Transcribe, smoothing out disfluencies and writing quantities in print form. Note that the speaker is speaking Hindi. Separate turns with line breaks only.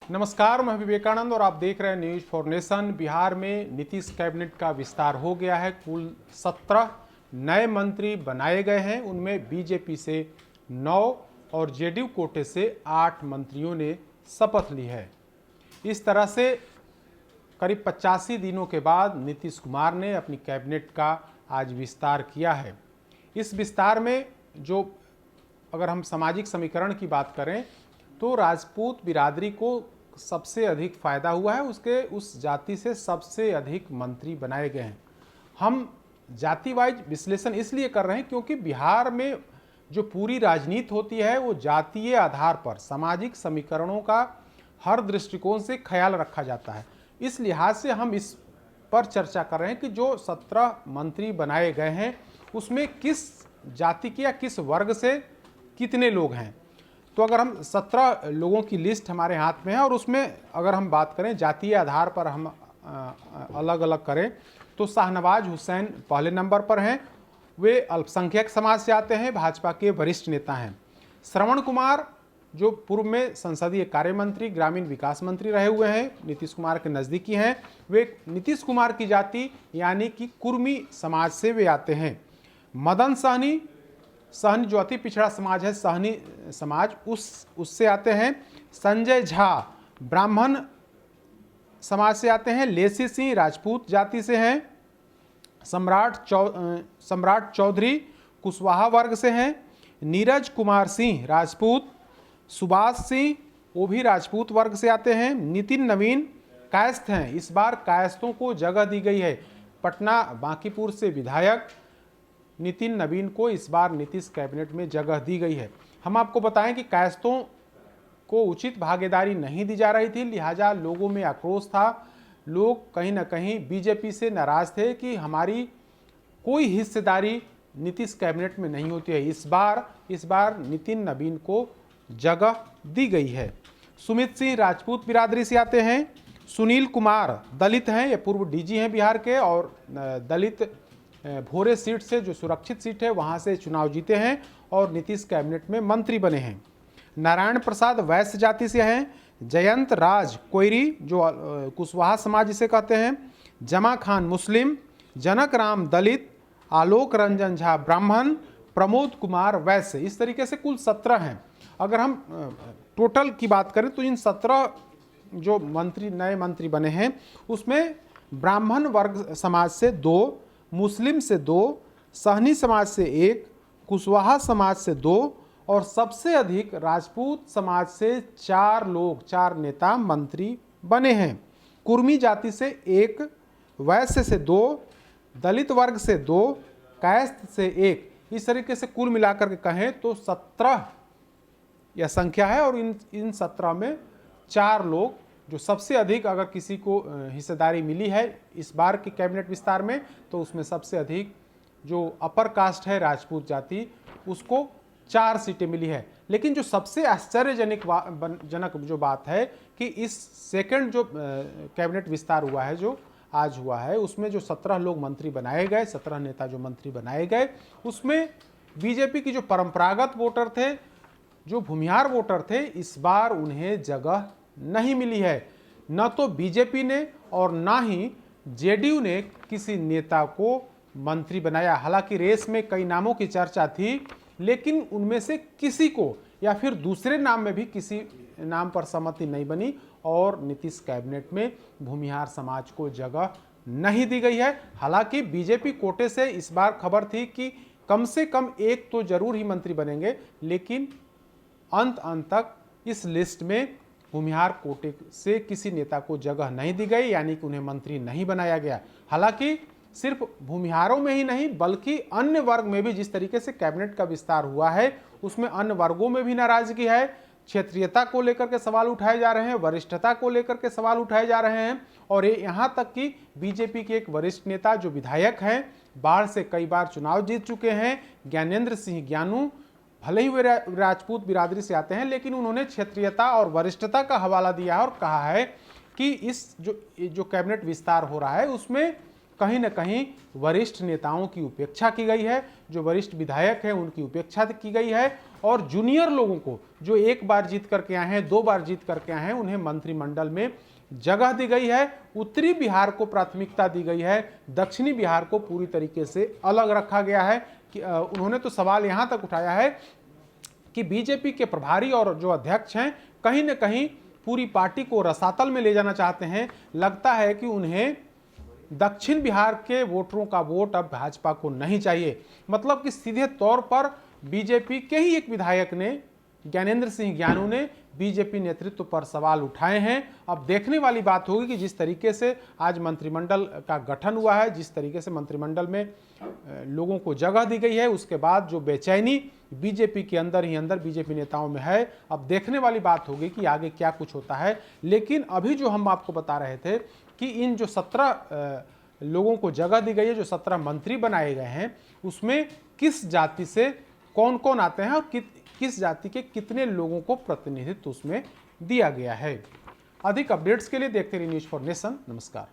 नमस्कार, मैं विवेकानंद और आप देख रहे हैं न्यूज फॉर नेशन। बिहार में नीतीश कैबिनेट का विस्तार हो गया है। कुल 17 नए मंत्री बनाए गए हैं। उनमें बीजेपी से 9 और जेडीयू कोटे से 8 मंत्रियों ने शपथ ली है। इस तरह से करीब 85 दिनों के बाद नीतीश कुमार ने अपनी कैबिनेट का आज विस्तार किया है। इस विस्तार में जो अगर हम सामाजिक समीकरण की बात करें तो राजपूत बिरादरी को सबसे अधिक फायदा हुआ है। उसके उस जाति से सबसे अधिक मंत्री बनाए गए हैं। हम जाति वाइज विश्लेषण इसलिए कर रहे हैं क्योंकि बिहार में जो पूरी राजनीति होती है वो जातीय आधार पर सामाजिक समीकरणों का हर दृष्टिकोण से ख्याल रखा जाता है। इस लिहाज से हम इस पर चर्चा कर रहे हैं कि जो 17 मंत्री बनाए गए हैं उसमें किस जाति के या किस वर्ग से कितने लोग हैं। तो अगर हम 17 लोगों की लिस्ट हमारे हाथ में है और उसमें अगर हम बात करें जातीय आधार पर हम अलग अलग करें तो शाहनवाज हुसैन पहले नंबर पर हैं। वे अल्पसंख्यक समाज से आते हैं, भाजपा के वरिष्ठ नेता हैं। श्रवण कुमार जो पूर्व में संसदीय कार्य मंत्री, ग्रामीण विकास मंत्री रहे हुए हैं, नीतीश कुमार के नज़दीकी हैं। वे नीतीश कुमार की जाति यानी कि कुर्मी समाज से वे आते हैं। मदन सहनी जो अति पिछड़ा समाज है, सहनी समाज, उससे आते हैं। संजय झा ब्राह्मण समाज से आते हैं। लेसी सिंह राजपूत जाति से हैं। सम्राट चौधरी कुशवाहा वर्ग से हैं। नीरज कुमार सिंह राजपूत। सुभाष सिंह वो भी राजपूत वर्ग से आते हैं। नितिन नवीन कायस्थ हैं। इस बार कायस्थों को जगह दी गई है। पटना बांकीपुर से विधायक नितिन नवीन को इस बार नीतीश कैबिनेट में जगह दी गई है। हम आपको बताएं कि कायस्थों को उचित भागीदारी नहीं दी जा रही थी, लिहाजा लोगों में आक्रोश था। लोग कहीं ना कहीं बीजेपी से नाराज थे कि हमारी कोई हिस्सेदारी नीतीश कैबिनेट में नहीं होती है। इस बार नितिन नवीन को जगह दी गई है। सुमित सिंह राजपूत बिरादरी से आते हैं। सुनील कुमार दलित हैं, ये पूर्व डीजी हैं बिहार के और दलित भोरे सीट से जो सुरक्षित सीट है वहां से चुनाव जीते हैं और नीतीश कैबिनेट में मंत्री बने हैं। नारायण प्रसाद वैश्य जाति से हैं। जयंत राज कोयरी जो कुशवाहा समाज जिसे कहते हैं। जमा खान मुस्लिम। जनक राम दलित। आलोक रंजन झा ब्राह्मण। प्रमोद कुमार वैश्य। इस तरीके से कुल 17 हैं। अगर हम टोटल की बात करें तो इन 17 जो नए मंत्री बने हैं उसमें ब्राह्मण वर्ग समाज से 2, मुस्लिम से 2, सहनी समाज से 1, कुशवाहा समाज से 2 और सबसे अधिक राजपूत समाज से 4 नेता मंत्री बने हैं। कुर्मी जाति से 1, वैश्य से 2, दलित वर्ग से 2, कायस्थ से 1। इस तरीके से कुल मिलाकर के कहें तो 17 यह संख्या है और इन 17 में 4 लोग जो सबसे अधिक अगर किसी को हिस्सेदारी मिली है इस बार के कैबिनेट विस्तार में तो उसमें सबसे अधिक जो अपर कास्ट है राजपूत जाति उसको 4 सीटें मिली है। लेकिन जो सबसे आश्चर्यजनक जो बात है कि इस सेकंड जो कैबिनेट विस्तार हुआ है जो आज हुआ है उसमें जो 17 लोग मंत्री बनाए गए, 17 नेता जो मंत्री बनाए गए उसमें बीजेपी की जो परंपरागत वोटर थे, जो भूमिहार वोटर थे, इस बार उन्हें जगह नहीं मिली है। न तो बीजेपी ने और ना ही जेडीयू ने किसी नेता को मंत्री बनाया। हालांकि रेस में कई नामों की चर्चा थी लेकिन उनमें से किसी को या फिर दूसरे नाम में भी किसी नाम पर सहमति नहीं बनी और नीतीश कैबिनेट में भूमिहार समाज को जगह नहीं दी गई है। हालांकि बीजेपी कोटे से इस बार खबर थी कि कम से कम 1 तो जरूर ही मंत्री बनेंगे, लेकिन अंत तक इस लिस्ट में भूमिहार कोटे से किसी नेता को जगह नहीं दी गई, यानी कि उन्हें मंत्री नहीं बनाया गया। हालांकि सिर्फ भूमिहारों में ही नहीं बल्कि अन्य वर्ग में भी जिस तरीके से कैबिनेट का विस्तार हुआ है उसमें अन्य वर्गों में भी नाराजगी है। क्षेत्रीयता को लेकर के सवाल उठाए जा रहे हैं, वरिष्ठता को लेकर के सवाल उठाए जा रहे हैं और ये यहाँ तक कि बीजेपी के एक वरिष्ठ नेता जो विधायक हैं, बाढ़ से कई बार चुनाव जीत चुके हैं, ज्ञानेंद्र सिंह ज्ञानू, भले ही वे राजपूत बिरादरी से आते हैं लेकिन उन्होंने क्षेत्रीयता और वरिष्ठता का हवाला दिया और कहा है कि इस जो कैबिनेट विस्तार हो रहा है उसमें कहीं ना कहीं वरिष्ठ नेताओं की उपेक्षा की गई है, जो वरिष्ठ विधायक हैं उनकी उपेक्षा की गई है और जूनियर लोगों को जो एक बार जीत करके आए हैं, 2 बार जीत करके आए हैं, उन्हें मंत्रिमंडल में जगह दी गई है। उत्तरी बिहार को प्राथमिकता दी गई है, दक्षिणी बिहार को पूरी तरीके से अलग रखा गया है। कि उन्होंने तो सवाल यहां तक उठाया है कि बीजेपी के प्रभारी और जो अध्यक्ष हैं कहीं न कहीं पूरी पार्टी को रसातल में ले जाना चाहते हैं। लगता है कि उन्हें दक्षिण बिहार के वोटरों का वोट अब भाजपा को नहीं चाहिए। मतलब कि सीधे तौर पर बीजेपी के ही एक विधायक ने, ज्ञानेंद्र सिंह ज्ञानू ने बीजेपी नेतृत्व पर सवाल उठाए हैं। अब देखने वाली बात होगी कि जिस तरीके से आज मंत्रिमंडल का गठन हुआ है, जिस तरीके से मंत्रिमंडल में लोगों को जगह दी गई है, उसके बाद जो बेचैनी बीजेपी के अंदर ही अंदर बीजेपी नेताओं में है, अब देखने वाली बात होगी कि आगे क्या कुछ होता है। लेकिन अभी जो हम आपको बता रहे थे कि इन जो 17 लोगों को जगह दी गई है, जो 17 मंत्री बनाए गए हैं, उसमें किस जाति से कौन कौन आते हैं और किस जाति के कितने लोगों को प्रतिनिधित्व उसमें दिया गया है। अधिक अपडेट्स के लिए देखते रहिए न्यूज़ फॉर नेशन। नमस्कार।